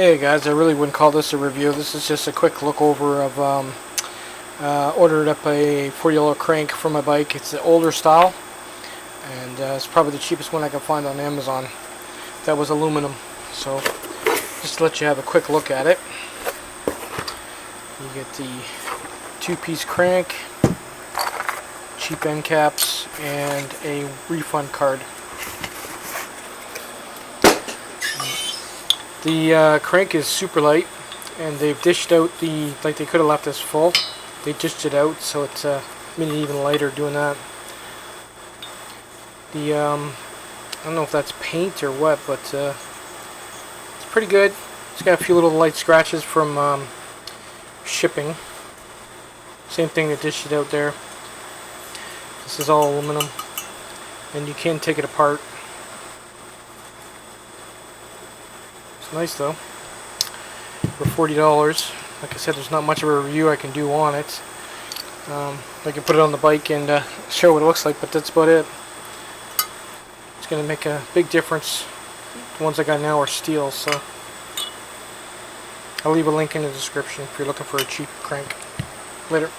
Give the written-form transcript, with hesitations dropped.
Hey guys, I really wouldn't call this a review. This is just a quick look over of ordered up a $40 crank for my bike. It's the older style, and it's probably the cheapest one I could find on Amazon. That was aluminum. So just to let you have a quick look at it. You get the two-piece crank, cheap end caps, and a refund card. The crank is super light, and they've dished out the, like they could have left this full. They dished it out, so it's made it even lighter doing that. The I don't know if that's paint or what, but it's pretty good. It's got a few little light scratches from shipping. Same thing, that dished it out there. This is all aluminum, and you can take it apart. Nice though, for $40. Like I said, there's not much of a review I can do on it. I can put it on the bike and show what it looks like, but that's about it. It's going to make a big difference. The ones I got now are steel, so I'll leave a link in the description if you're looking for a cheap crank. Later.